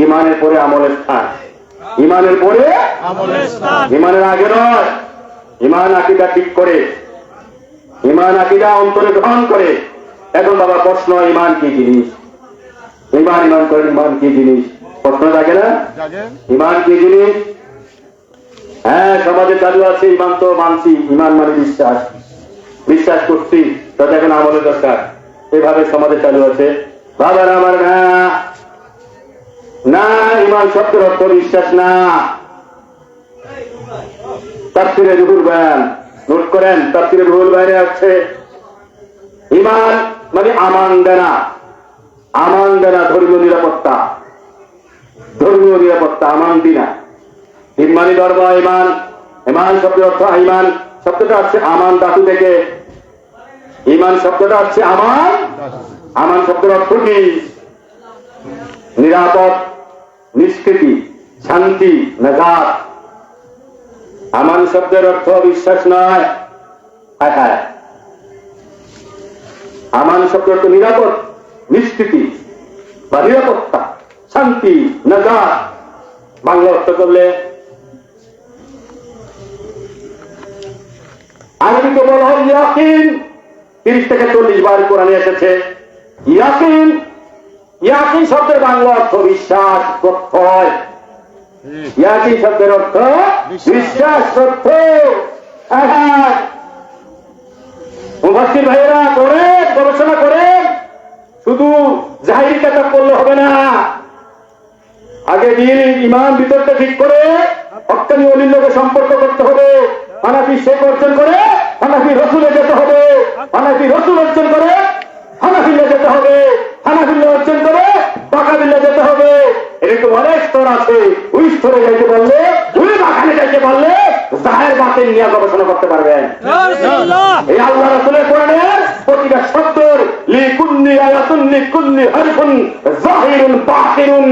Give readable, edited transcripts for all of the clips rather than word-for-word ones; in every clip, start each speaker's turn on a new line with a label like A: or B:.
A: ইমানের পরে আমলের স্থান, ইমানের পরে ইমানের আগে নয়। ইমান আকীদা ঠিক করে, ইমান আকীদা অন্তরে গ্রহণ করে। এখন বাবা প্রশ্ন, ইমান কি জিনিস? ইমান ইমান করেন, ইমান কি জিনিস? প্রশ্ন থাকে না, ইমান কি জিনিস? হ্যাঁ, সমাজে চালু আছে ইমান, তো মানছি, ইমান মানে বিশ্বাস, বিশ্বাস করছি, তাতে এখন আমলের দরকার, এভাবে সমাজে চালু আছে। বাবার আমার না, না, ইমান শব্দের অর্থ বিশ্বাস না। তাফসীরে রুহুল বয়ান নোট করেন, তাফসীরে রুহুল বয়ানে আছে ইমান মানে আমান দেনা, আমান দেনা, ধর্মীয় নিরাপত্তা, ধর্মীয় নিরাপত্তা, আমান দিনা। ইমানি ধর্ম ইমান, ইমান শব্দের অর্থ, ইমান শব্দটা আসছে আমান ধাতু থেকে। ইমান শব্দটা হচ্ছে আমান, আমান শব্দের অর্থ কি? নিরাপদ, নিষ্কৃতি, শান্তি, নাজাত। আমান শব্দের অর্থ বিশ্বাস নয়। হ্যাঁ হ্যাঁ, আমান শব্দের অর্থ নিরাপদ, নিষ্কৃতি বা নিরাপত্তা, শান্তি, নাজাত। বাংলা অর্থ করলে আরবিতে বলা হয় ইয়াকিন। 30 থেকে 40 বার কোরআনে এসেছে ইয়াকিন। ইয়াকিন শব্দের বাংলা অর্থ বিশ্বাস, প্রত্যয়। ইয়াকিন শব্দের অর্থ বিশ্বাস, প্রত্যয়। মুফাসসির ভাইয়েরা করে গবেষণা করে শুধু জাহিরি কাজ করলে হবে না, আগে দিন ইমান ভিতরটা ঠিক করে হক্কানি ওলির লোকের সম্পর্ক করতে হবে। হানাফি শেখ অর্জন করে হানাফি রসুলে যেতে হবে, হানাফি রসুল অর্জন করে হানাফিলে যেতে হবে, হানাফিল্লা অর্জন করে বাকাবিল্লা যেতে হবে। এরকম অনেক স্তর আছে। ওই স্তরে যাইতে পারলে, ওই বাগানে যাইতে পারলে জাহের বাতিল নিয়ে গবেষণা করতে পারবেন। এই আল্লাহ রাসূলের কোরআনের প্রতিটা শব্দের লিকুল্লি আয়াতুন লিকুল্লি হারফুন যাহিরুন বাতিনুন।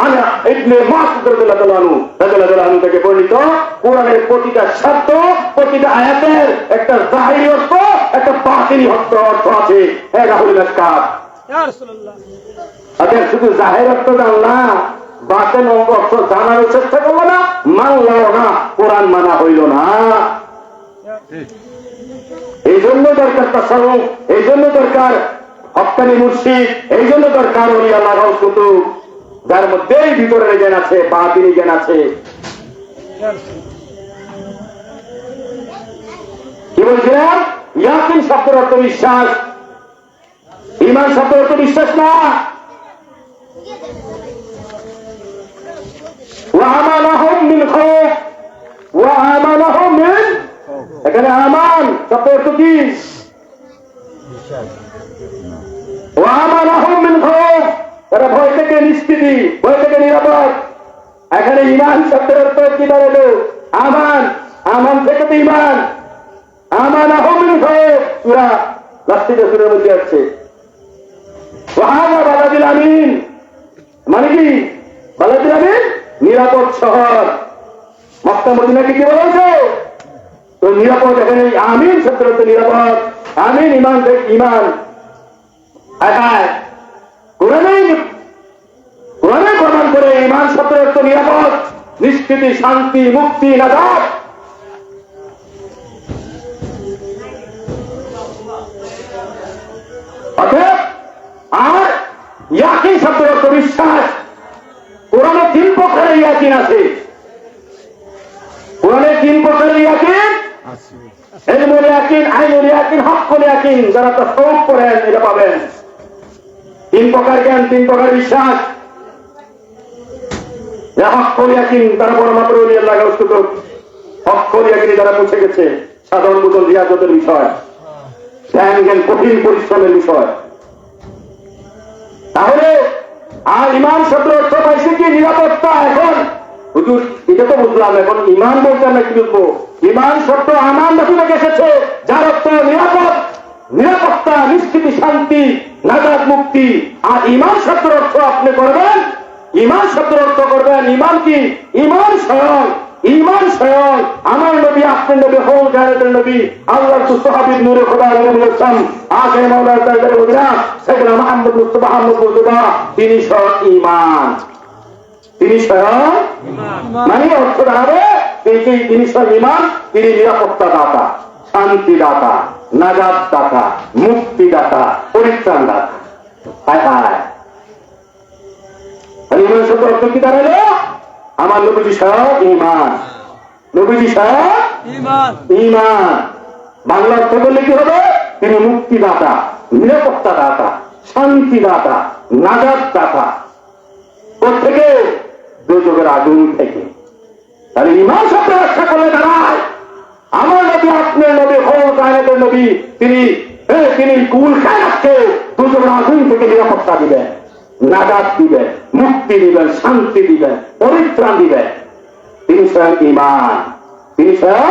A: আনা ইবনে মাসউদ রাদিয়াল্লাহু আনহু থেকে বর্ণিত কোরআনের প্রতিটা শব্দ, প্রতিটা আয়াতের একটা জাহিরি অর্থ, একটা বাতিনি অর্থ আছে। হে রাহুল আসকার, ইয়া রাসূলুল্লাহ, আচ্ছা শুধু জাহির অর্থ জানলাম, বাতিন অর্থ জানার চেষ্টা করলো না, মানলো না, কোরআন মানা হইল না। এই জন্য দরকার তাসাউফ, এই জন্য দরকার হক্কানি মুর্শিদ, এই জন্য দরকার ওলি আল্লাহ কুতুব, যার মধ্যে ভিতরের জ্ঞান আছে, বাতিনি জ্ঞান আছে। কি বলছিলাম? ইয়াকিন শব্দের অর্থ বিশ্বাস, ঈমান শব্দের অর্থ বিশ্বাস না। ওয়ামানাহুম মিন খাউফ, ওয়ামানাহুম মিন, এখানে আমান শব্দের অর্থ কি? ওয়ামানাহুম মিন খাউফ, তারা ভয় থেকে নিষ্কৃতি, ভয় থেকে নিরাপদ। এখানে ঈমান শব্দের অর্থ কি দাঁড়ালো? আমান, আমান থেকে তো ঈমান। আমানাহুম মিন খাউফ, সূরা লাস্টিতে সূরার মধ্যে আছে ওয়াহাদা বালাদিল আমিন, মানে কি? বালাদিল আমিন নিরাপদ শহর। মক্কা মদিনাকে কি বলা হয়েছে? তো নিরাপদ। এখানে আমিন শব্দের অর্থ নিরাপদ, আমিন ঈমান থেকে ঈমান। হ্যাঁ, কোরআনে প্রমাণ করে ঈমান শব্দের অর্থ নিরাপদ, নিষ্কৃতি, শান্তি, মুক্তি, নাজাত। অতএব আর ইয়াকিন শব্দের অর্থ বিশ্বাস। কোরআনে 3 প্রকারের ইয়াকিন আছে। কোরআনে 3 প্রকারের ইয়াকিন আছে। ইলমুল ইয়াকিন, আইনুল ইয়াকিন, হক্কুল ইয়াকিন। যারা তাসাউফ করেন এটা পাবেন। 3 প্রকার জ্ঞান, 3 প্রকার বিশ্বাস। হক্কুল ইয়াকিন তারা পরমাত্র ওলি আল্লাহ বস্তুত। হক্কুল ইয়াকিন যারা পৌঁছে গেছে, সাধারণ বুঝল রিয়াজতের বিষয়, ধ্যান জ্ঞান, কঠিন পরিশ্রমের বিষয়। তাহলে আর ঈমান শব্দ অর্থ পাইছে কি? নিরাপত্তা। এখন হুজুর এটা তো বুঝলাম, এখন ঈমান বলতে আমরা কি বুঝবো? ঈমান শব্দ আমান ধাতু থেকে এসেছে, যার অর্থ নিরাপদ, নিরাপত্তা, নিষ্কৃতি, শান্তি, নাজাত, মুক্তি। আর ঈমান শব্দের অর্থ আপনি করবেন, ঈমান শব্দের অর্থ করবেন ঈমান কি? ঈমান স্বয়ং, ঈমান স্বয়ং আমার নবী, আপনার নবী, হোল গায়তের নবী, আল্লাহর সুহাবীর নূরে খোদা নবী ইসলাম আখের মাওলানা তাআলা বলেন সেদিনা মুহাম্মদ মুস্তাফা আহমদ মুস্তাফা, তিনি স্বয়ং ঈমান। তিনি স্বয়ং মানে অর্থ দাঁড়াবে তিনি স্বয়ং ইমান, তিনি নিরাপত্তা দাতা, শান্তিদাতা, নাজাত দাতা, মুক্তিদাতা, পরিত্রাণ দাতা। হায় হায়, ইমান শব্দ অর্থ কি দাঁড়ালো? আমার নবীজি স্বয়ং ইমান, নবীজি স্বয়ং ইমান। বাংলা অর্থ বললে কি হবে? তিনি মুক্তিদাতা, নিরাপত্তা দাতা, শান্তিদাতা, নাজাত দাতা। কোথেকে? দুর্যোগের আগুন থেকে। তাহলে ইমান শব্দ রক্ষা করলে দাঁড়ায় আমার নবী, আপনার নবী, কায়নাতের নবী, তিনি কুল কায়নাতকে দুর্যোগের আগুন থেকে নিরাপত্তা দিবেন, নাজাত দিবেন, মুক্তি দিবেন, শান্তি দিবেন, পরিত্রাণ দিবেন। তিনি স্বয়ং ইমান, তিনি স্বয়ং